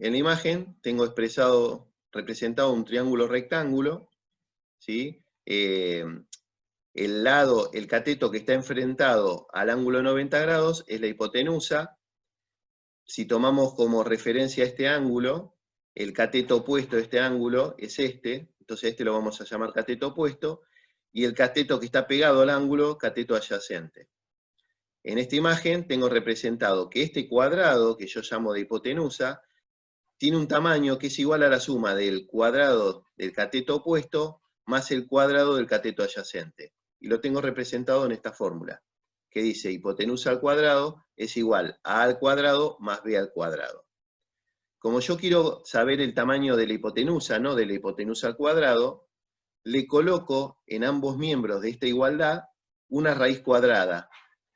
en la imagen tengo representado un triángulo rectángulo, ¿sí? El cateto que está enfrentado al ángulo 90 grados es la hipotenusa. Si tomamos como referencia este ángulo, el cateto opuesto a este ángulo es este, entonces este lo vamos a llamar cateto opuesto, y el cateto que está pegado al ángulo, cateto adyacente. En esta imagen tengo representado que este cuadrado, que yo llamo de hipotenusa, tiene un tamaño que es igual a la suma del cuadrado del cateto opuesto más el cuadrado del cateto adyacente. Y lo tengo representado en esta fórmula, que dice hipotenusa al cuadrado es igual a al cuadrado más b al cuadrado. Como yo quiero saber el tamaño de la hipotenusa, no de la hipotenusa al cuadrado, le coloco en ambos miembros de esta igualdad una raíz cuadrada.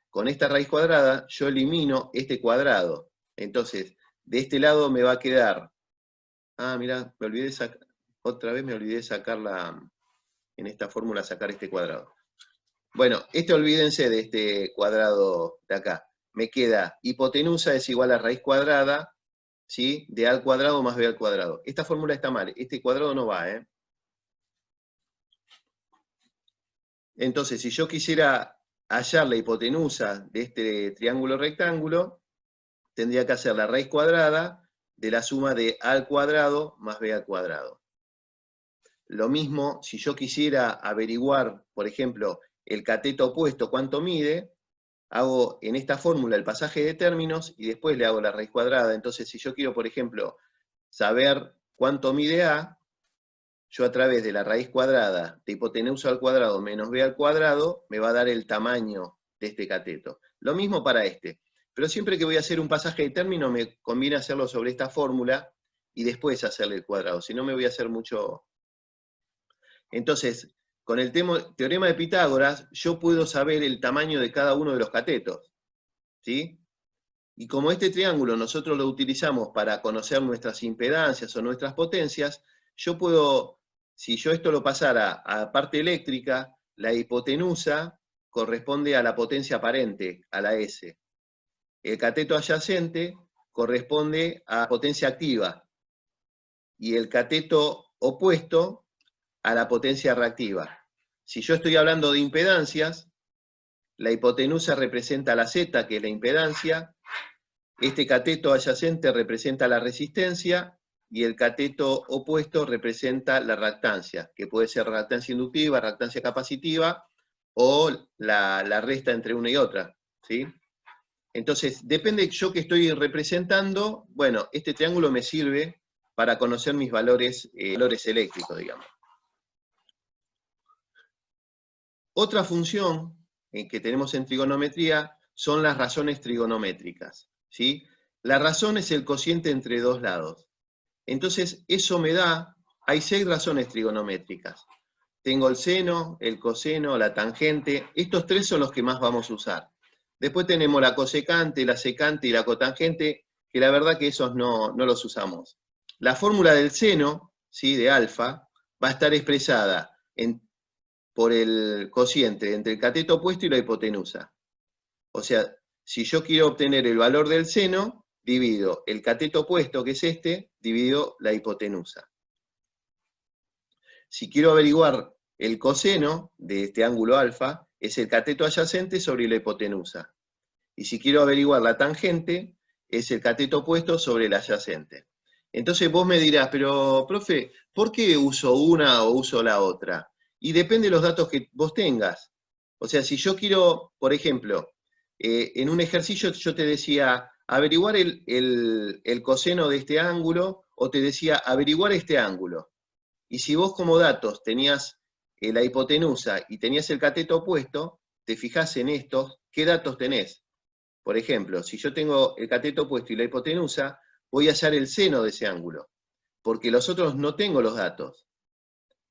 Con esta raíz cuadrada yo elimino este cuadrado. Entonces, de este lado me va a quedar... mirá, otra vez me olvidé de sacar en esta fórmula sacar este cuadrado. Bueno, olvídense de este cuadrado de acá. Me queda hipotenusa es igual a raíz cuadrada, ¿sí? De a al cuadrado más b al cuadrado. Esta fórmula está mal, este cuadrado no va, ¿eh? Entonces, si yo quisiera hallar la hipotenusa de este triángulo rectángulo, tendría que hacer la raíz cuadrada de la suma de a al cuadrado más b al cuadrado. Lo mismo, si yo quisiera averiguar, por ejemplo, el cateto opuesto, cuánto mide, hago en esta fórmula el pasaje de términos y después le hago la raíz cuadrada. Entonces, si yo quiero, por ejemplo, saber cuánto mide A, yo a través de la raíz cuadrada de hipotenusa al cuadrado menos b al cuadrado, me va a dar el tamaño de este cateto. Lo mismo para este. Pero siempre que voy a hacer un pasaje de término, me conviene hacerlo sobre esta fórmula y después hacerle el cuadrado. Si no, me voy a hacer mucho... Entonces, con el teorema de Pitágoras, yo puedo saber el tamaño de cada uno de los catetos, ¿sí? Y como este triángulo nosotros lo utilizamos para conocer nuestras impedancias o nuestras potencias, yo puedo, si yo esto lo pasara a parte eléctrica, la hipotenusa corresponde a la potencia aparente, a la S. El cateto adyacente corresponde a potencia activa. Y el cateto opuesto a la potencia reactiva. Si yo estoy hablando de impedancias, la hipotenusa representa la Z, que es la impedancia, este cateto adyacente representa la resistencia, y el cateto opuesto representa la reactancia, que puede ser reactancia inductiva, reactancia capacitiva, o la resta entre una y otra, ¿sí? Entonces, depende yo que estoy representando, bueno, este triángulo me sirve para conocer mis valores eléctricos, digamos. Otra función que tenemos en trigonometría son las razones trigonométricas, ¿sí? La razón es el cociente entre dos lados. Entonces, eso me da, hay 6 razones trigonométricas. Tengo el seno, el coseno, la tangente, estos 3 son los que más vamos a usar. Después tenemos la cosecante, la secante y la cotangente, que la verdad que esos no los usamos. La fórmula del seno, ¿sí? De alfa, va a estar expresada por el cociente entre el cateto opuesto y la hipotenusa. O sea, si yo quiero obtener el valor del seno, divido el cateto opuesto, que es este, divido la hipotenusa. Si quiero averiguar el coseno de este ángulo alfa, es el cateto adyacente sobre la hipotenusa. Y si quiero averiguar la tangente, es el cateto opuesto sobre el adyacente. Entonces vos me dirás, pero profe, ¿por qué uso una o uso la otra? Y depende de los datos que vos tengas. O sea, si yo quiero, por ejemplo, en un ejercicio yo te decía averiguar el coseno de este ángulo, o te decía averiguar este ángulo. Y si vos como datos tenías la hipotenusa y tenías el cateto opuesto, te fijás en estos, ¿qué datos tenés? Por ejemplo, si yo tengo el cateto opuesto y la hipotenusa, voy a hallar el seno de ese ángulo, porque los otros no tengo los datos.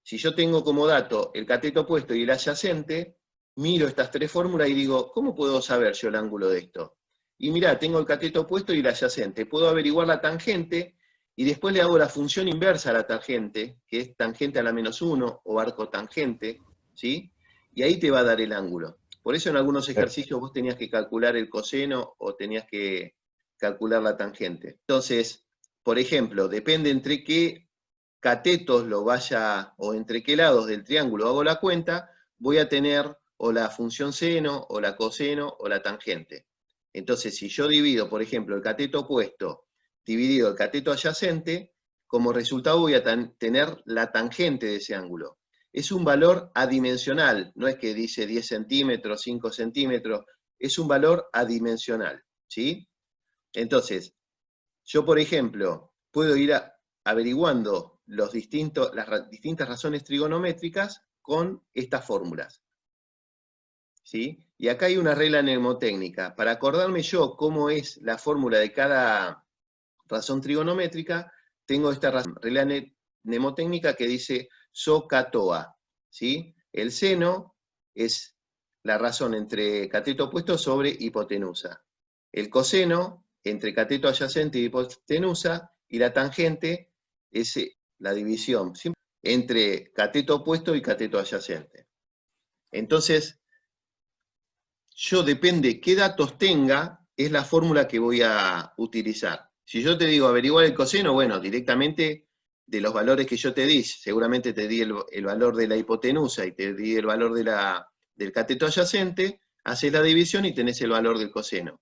Si yo tengo como dato el cateto opuesto y el adyacente, miro estas 3 fórmulas y digo, ¿cómo puedo saber yo el ángulo de esto? Y mirá, tengo el cateto opuesto y el adyacente. Puedo averiguar la tangente y después le hago la función inversa a la tangente, que es tangente a la -1 o arco tangente, ¿sí? Y ahí te va a dar el ángulo. Por eso en algunos ejercicios vos tenías que calcular el coseno o tenías que calcular la tangente. Entonces, por ejemplo, depende entre qué catetos lo vaya, o entre qué lados del triángulo hago la cuenta, voy a tener o la función seno, o la coseno, o la tangente. Entonces, si yo divido, por ejemplo, el cateto opuesto dividido el cateto adyacente, como resultado voy a tener la tangente de ese ángulo. Es un valor adimensional, no es que dice 10 centímetros, 5 centímetros, es un valor adimensional, ¿sí? Entonces, yo, por ejemplo, puedo ir averiguando las distintas razones trigonométricas con estas fórmulas, ¿sí? Y acá hay una regla mnemotécnica. Para acordarme yo cómo es la fórmula de cada razón trigonométrica, tengo esta regla mnemotécnica que dice SOHCAHTOA, ¿sí? El seno es la razón entre cateto opuesto sobre hipotenusa. El coseno entre cateto adyacente y hipotenusa, y la tangente es la división entre cateto opuesto y cateto adyacente. Entonces, yo depende qué datos tenga, es la fórmula que voy a utilizar. Si yo te digo averiguar el coseno, bueno, directamente de los valores que yo te di, seguramente te di el valor de la hipotenusa y te di el valor del cateto adyacente, haces la división y tenés el valor del coseno.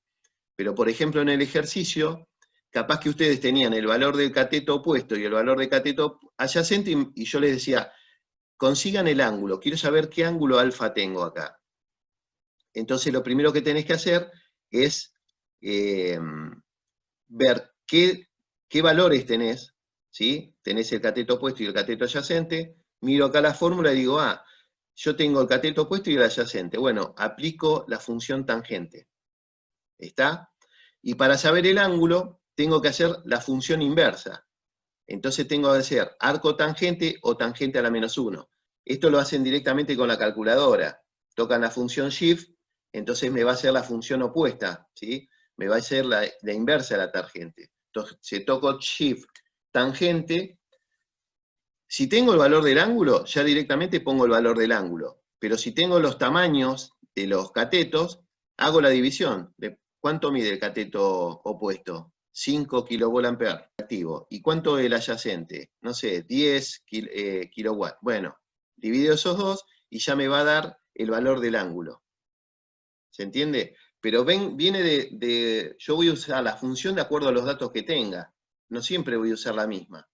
Pero, por ejemplo, en el ejercicio, capaz que ustedes tenían el valor del cateto opuesto y el valor del cateto adyacente, y yo les decía, consigan el ángulo, quiero saber qué ángulo alfa tengo acá. Entonces lo primero que tenés que hacer es ver qué valores tenés, ¿sí? Tenés el cateto opuesto y el cateto adyacente, miro acá la fórmula y digo, yo tengo el cateto opuesto y el adyacente. Bueno, aplico la función tangente. ¿Está? Y para saber el ángulo, tengo que hacer la función inversa. Entonces tengo que hacer arco tangente o tangente a la -1. Esto lo hacen directamente con la calculadora. Tocan la función shift, entonces me va a hacer la función opuesta, ¿sí? Me va a hacer la inversa de la tangente. Entonces, si toco shift tangente, si tengo el valor del ángulo, ya directamente pongo el valor del ángulo. Pero si tengo los tamaños de los catetos, hago la división. ¿Cuánto mide el cateto opuesto? 5 kVA activo. ¿Y cuánto el adyacente? No sé, 10 kilowatts. Bueno, divido esos dos y ya me va a dar el valor del ángulo. ¿Se entiende? Pero viene yo voy a usar la función de acuerdo a los datos que tenga. No siempre voy a usar la misma.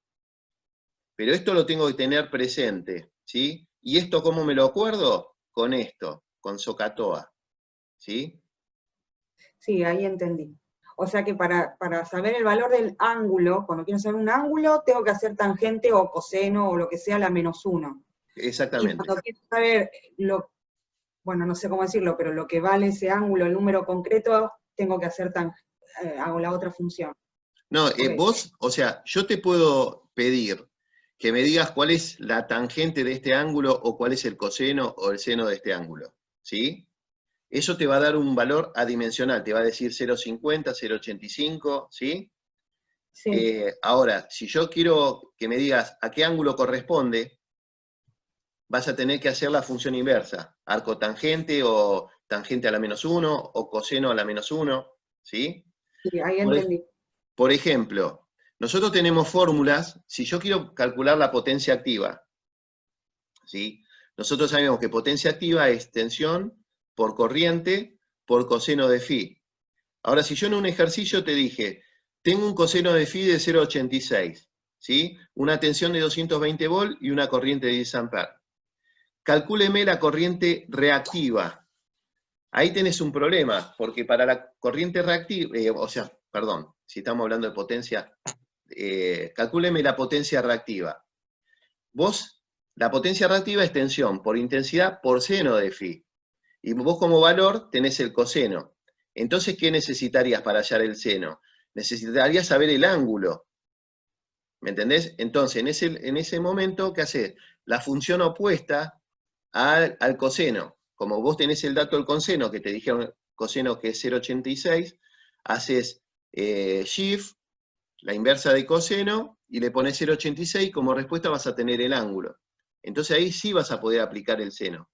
Pero esto lo tengo que tener presente, ¿sí? ¿Y esto cómo me lo acuerdo? Con esto, con SOHCAHTOA, ¿sí? Sí, ahí entendí. O sea que para saber el valor del ángulo, cuando quiero saber un ángulo, tengo que hacer tangente o coseno o lo que sea la -1. Exactamente. Y cuando quiero saber bueno, no sé cómo decirlo, pero lo que vale ese ángulo, el número concreto, tengo que hacer hago la otra función. No, Okay. vos, o sea, yo te puedo pedir que me digas cuál es la tangente de este ángulo o cuál es el coseno o el seno de este ángulo, ¿sí? Eso te va a dar un valor adimensional, te va a decir 0,50, 0,85, ¿sí? Sí. Ahora, si yo quiero que me digas a qué ángulo corresponde, vas a tener que hacer la función inversa, arco tangente o tangente a la -1 o coseno a la -1, ¿sí? Sí, ahí entendí. Por ejemplo, nosotros tenemos fórmulas, si yo quiero calcular la potencia activa, ¿sí? Nosotros sabemos que potencia activa es tensión por corriente por coseno de phi. Ahora, si yo en un ejercicio te dije, tengo un coseno de phi de 0,86, ¿sí? Una tensión de 220 volt y una corriente de 10 amperes. Calcúleme la corriente reactiva. Ahí tenés un problema, porque para la corriente reactiva, si estamos hablando de potencia, calcúleme la potencia reactiva. La potencia reactiva es tensión por intensidad por seno de phi. Y vos como valor tenés el coseno. Entonces, ¿qué necesitarías para hallar el seno? Necesitarías saber el ángulo. ¿Me entendés? Entonces, en ese momento, ¿qué haces? La función opuesta al coseno. Como vos tenés el dato del coseno, que te dijeron coseno que es 0,86, haces shift, la inversa de coseno, y le pones 0,86, como respuesta vas a tener el ángulo. Entonces ahí sí vas a poder aplicar el seno.